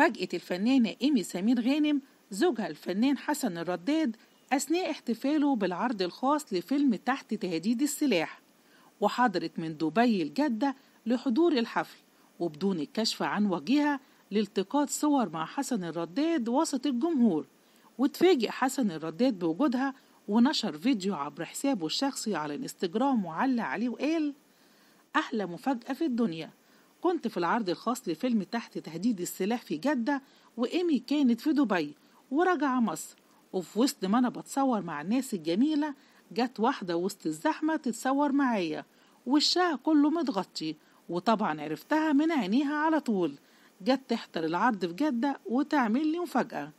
فاجأت الفنانة إيمي سمير غانم زوجها الفنان حسن الرداد أثناء احتفاله بالعرض الخاص لفيلم تحت تهديد السلاح، وحضرت من دبي لجدة لحضور الحفل، وبدون الكشف عن وجهها لالتقاط صور مع حسن الرداد وسط الجمهور. وتفاجئ حسن الرداد بوجودها ونشر فيديو عبر حسابه الشخصي على الانستجرام وعلق عليه وقال: أحلى مفاجأة في الدنيا، كنت في العرض الخاص لفيلم تحت تهديد السلاح في جدة، وإيمي كانت في دبي ورجع مصر، وفي وسط ما أنا بتصور مع الناس الجميلة جت واحدة وسط الزحمة تتصور معايا، وشها كله متغطي، وطبعا عرفتها من عينيها على طول، جت تحضر العرض في جدة وتعمل لي مفاجأة.